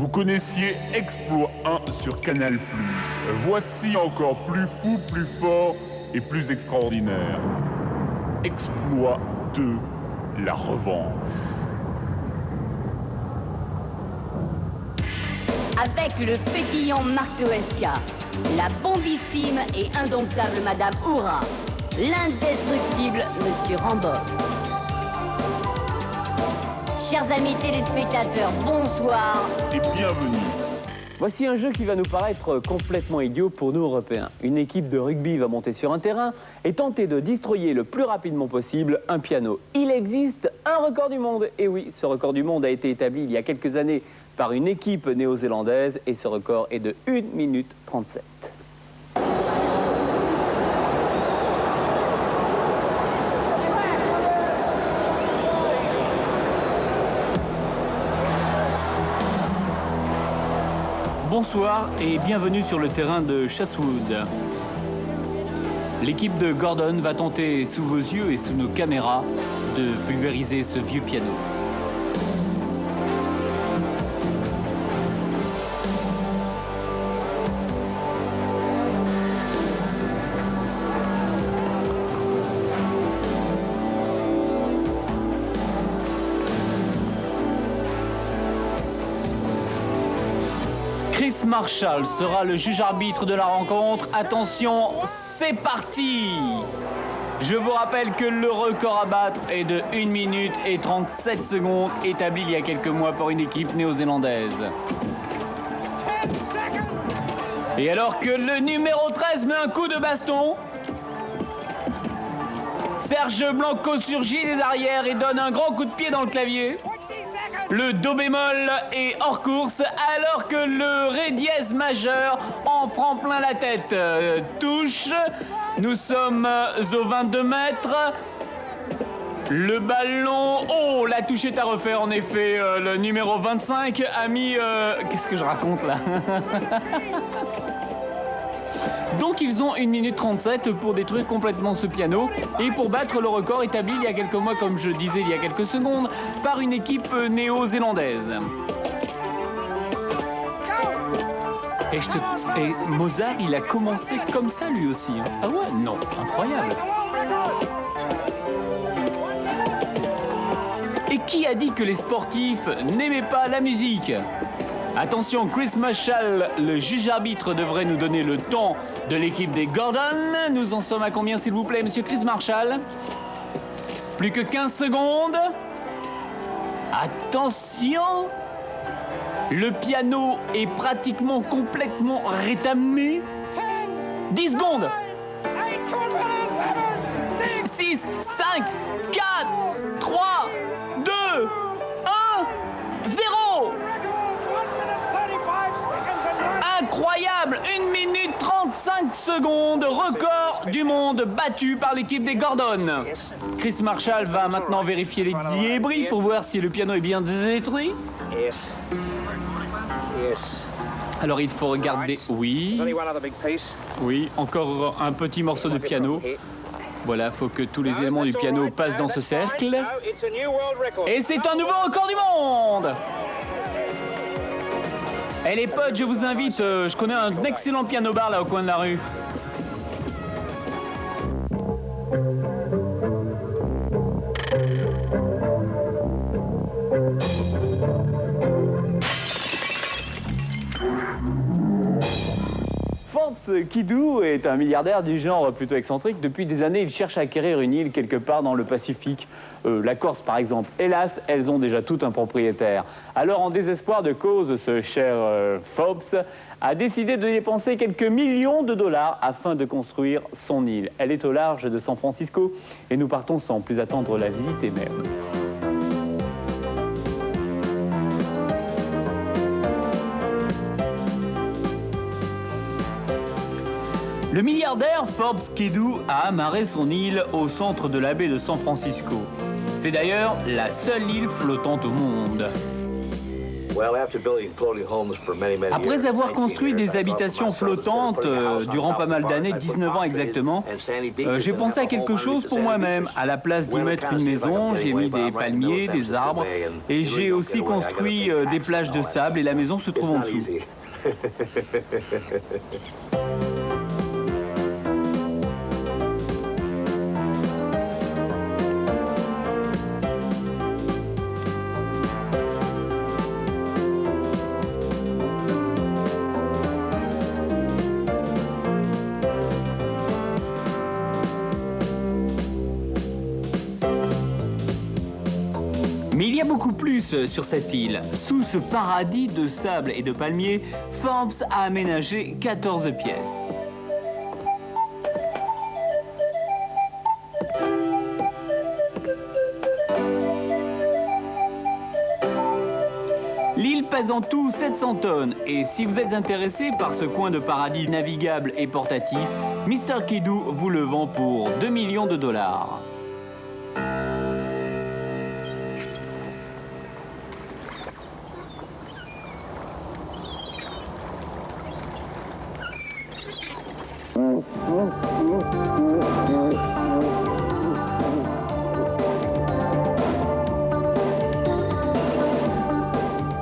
Vous connaissiez Exploit 1 sur Canal+. Voici encore plus fou, plus fort et plus extraordinaire. Exploit 2, la revanche. Avec le pétillant Marc Toesca, la bombissime et indomptable Madame Oura, l'indestructible Monsieur Ramboff. Chers amis téléspectateurs, bonsoir Et bienvenue. Voici un jeu qui va nous paraître complètement idiot pour nous Européens. Une équipe de rugby va monter sur un terrain et tenter de destroyer le plus rapidement possible un piano. Il existe un record du monde. Et oui, ce record du monde a été établi il y a quelques années par une équipe néo-zélandaise et ce record est de 1 minute 37. Bonsoir et bienvenue sur le terrain de Chatswood. L'équipe de Gordon va tenter sous vos yeux et sous nos caméras de pulvériser ce vieux piano. Chris Marshall sera le juge-arbitre de la rencontre. Attention, c'est parti! Je vous rappelle que le record à battre est de 1 minute et 37 secondes, établi il y a quelques mois par une équipe néo-zélandaise. Et alors que le numéro 13 met un coup de baston, Serge Blanco surgit des arrières et donne un grand coup de pied dans le clavier. Le do bémol est hors course alors que le ré dièse majeur en prend plein la tête. Touche, nous sommes aux 22 mètres. Le ballon, oh, la touche est à refaire en effet. Le numéro 25 a mis... Qu'est-ce que je raconte là? Donc ils ont 1 minute 37 pour détruire complètement ce piano et pour battre le record établi il y a quelques mois, comme je disais il y a quelques secondes, par une équipe néo-zélandaise. Et Mozart, il a commencé comme ça lui aussi. Hein. Ah ouais, non, incroyable. Et qui a dit que les sportifs n'aimaient pas la musique? Attention, Chris Marshall, le juge-arbitre, devrait nous donner le temps de l'équipe des Gordon. Nous en sommes à combien, s'il vous plaît, monsieur Chris Marshall? Plus que 15 secondes. Attention! Le piano est pratiquement complètement rétamé. 10 secondes. 6, 5, 4, 3, 2, 1, 0! Incroyable! 1 minute 35 secondes, record du monde battu par l'équipe des Gordon. Chris Marshall va maintenant vérifier les débris pour voir si le piano est bien détruit. Alors il faut regarder, oui, encore un petit morceau de piano. Voilà, il faut que tous les éléments du piano passent dans ce cercle. Et c'est un nouveau record du monde! Eh les potes, je vous invite, je connais un excellent piano bar là au coin de la rue. Forbes Kidou est un milliardaire du genre plutôt excentrique. Depuis des années, il cherche à acquérir une île quelque part dans le Pacifique. La Corse, par exemple. Hélas, elles ont déjà tout un propriétaire. Alors, en désespoir de cause, ce cher Forbes a décidé de dépenser quelques millions de dollars afin de construire son île. Elle est au large de San Francisco et nous partons sans plus attendre la visiter même. Le milliardaire Forbes Kidou a amarré son île au centre de la baie de San Francisco. C'est d'ailleurs la seule île flottante au monde. Après avoir construit des habitations flottantes durant pas mal d'années, 19 ans exactement, j'ai pensé à quelque chose pour moi-même. À la place d'y mettre une maison, j'ai mis des palmiers, des arbres, et j'ai aussi construit des plages de sable, et la maison se trouve en dessous. Mais il y a beaucoup plus sur cette île. Sous ce paradis de sable et de palmiers, Forbes a aménagé 14 pièces. L'île pèse en tout 700 tonnes et si vous êtes intéressé par ce coin de paradis navigable et portatif, Mr. Kidou vous le vend pour 2 millions de dollars.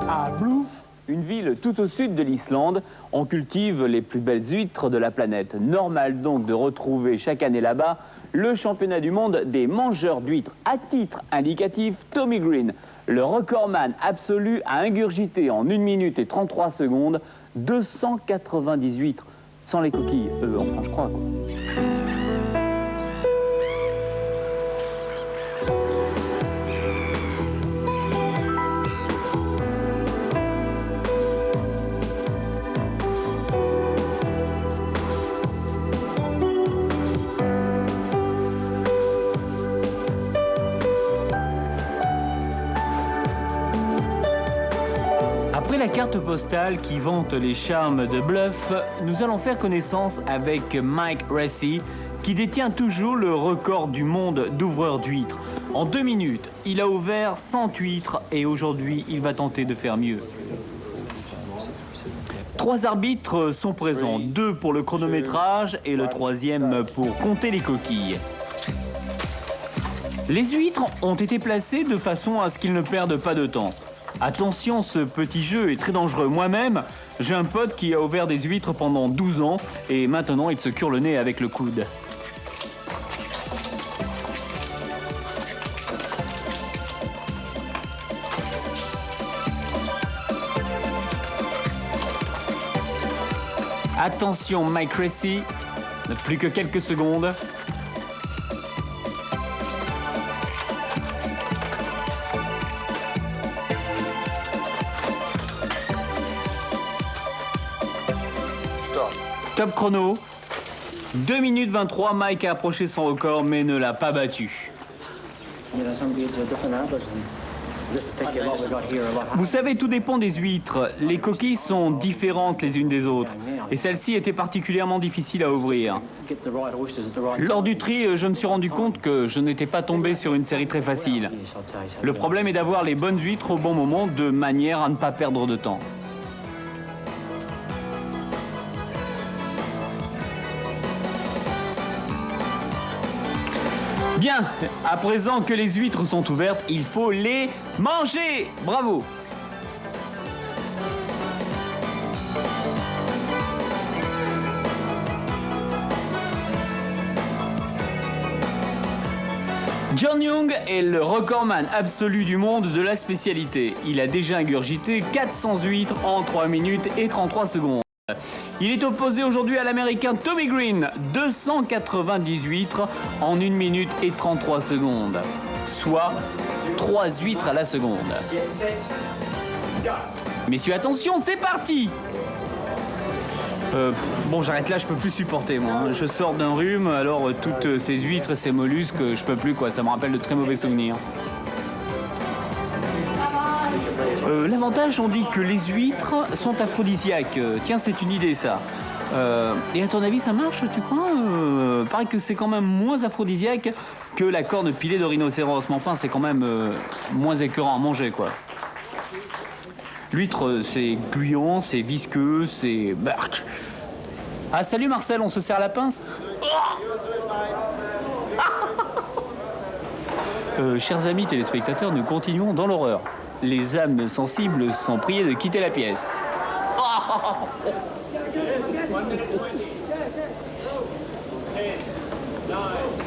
À Blue, une ville tout au sud de l'Islande, on cultive les plus belles huîtres de la planète. Normal donc de retrouver chaque année là-bas le championnat du monde des mangeurs d'huîtres. À titre indicatif, Tommy Green, le recordman absolu, a ingurgité en 1 minute et 33 secondes 290 huîtres. Sans les coquilles, enfin je crois quoi. Après la carte postale qui vante les charmes de Bluff, nous allons faire connaissance avec Mike Racey, qui détient toujours le record du monde d'ouvreur d'huîtres. En 2 minutes, il a ouvert 100 huîtres et aujourd'hui, il va tenter de faire mieux. 3 arbitres sont présents, 2 pour le chronométrage et le 3e pour compter les coquilles. Les huîtres ont été placées de façon à ce qu'ils ne perdent pas de temps. Attention, ce petit jeu est très dangereux. Moi-même, j'ai un pote qui a ouvert des huîtres pendant 12 ans et maintenant il se cure le nez avec le coude. Attention, Mike Racey, plus que quelques secondes. Top chrono, 2 minutes 23, Mike a approché son record mais ne l'a pas battu. Vous savez, tout dépend des huîtres. Les coquilles sont différentes les unes des autres et celle-ci était particulièrement difficile à ouvrir. Lors du tri, je me suis rendu compte que je n'étais pas tombé sur une série très facile. Le problème est d'avoir les bonnes huîtres au bon moment de manière à ne pas perdre de temps. Bien, à présent que les huîtres sont ouvertes, il faut les manger. Bravo. John Young est le recordman absolu du monde de la spécialité. Il a déjà ingurgité 400 huîtres en 3 minutes et 33 secondes. Il est opposé aujourd'hui à l'américain Tommy Green, 290 huîtres en 1 minute et 33 secondes, soit 3 huîtres à la seconde. Messieurs, attention, c'est parti! Bon, j'arrête là, je peux plus supporter, moi. Hein. Je sors d'un rhume, alors toutes ces huîtres, ces mollusques, je peux plus, quoi. Ça me rappelle de très mauvais souvenirs. L'avantage, on dit que les huîtres sont aphrodisiaques. Tiens, c'est une idée, ça. Et à ton avis, ça marche, tu crois? Paraît que c'est quand même moins aphrodisiaque que la corne pilée de rhinocéros. Mais enfin, c'est quand même moins écœurant à manger, quoi. L'huître, c'est gluant, c'est visqueux, c'est... Ah, salut Marcel, on se serre la pince. Chers amis téléspectateurs, nous continuons dans l'horreur. Les âmes sensibles sont priées de quitter la pièce.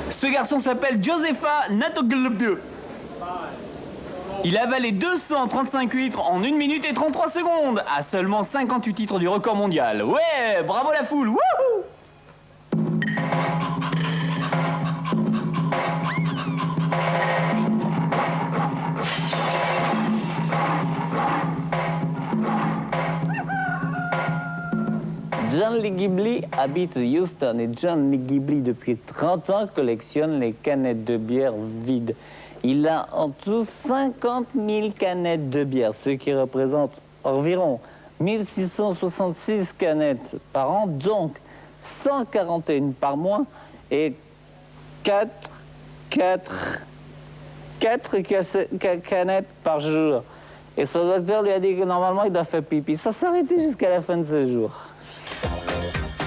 Ce garçon s'appelle Josefa Natoglobdieu. Il a avalé 235 huîtres en 1 minute et 33 secondes, à seulement 58 titres du record mondial. Ouais, bravo la foule, wouhou! John Lee Gibli habite Houston et John Lee Gibli, depuis 30 ans, collectionne les canettes de bière vides. Il a en tout 50 000 canettes de bière, ce qui représente environ 1666 canettes par an, donc 141 par mois et 4 canettes par jour. Et son docteur lui a dit que normalement il doit faire pipi. Ça s'est arrêté jusqu'à la fin de ses jours.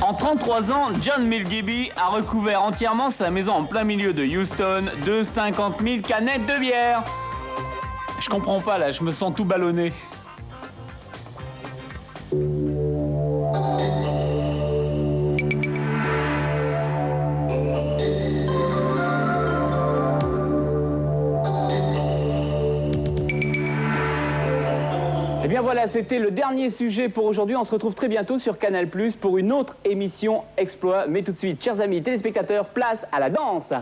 En 33 ans, John Milgibby a recouvert entièrement sa maison en plein milieu de Houston de 50 000 canettes de bière. Je comprends pas là, je me sens tout ballonné. Eh bien voilà, c'était le dernier sujet pour aujourd'hui. On se retrouve très bientôt sur Canal+ pour une autre émission Exploit. Mais tout de suite, chers amis téléspectateurs, place à la danse.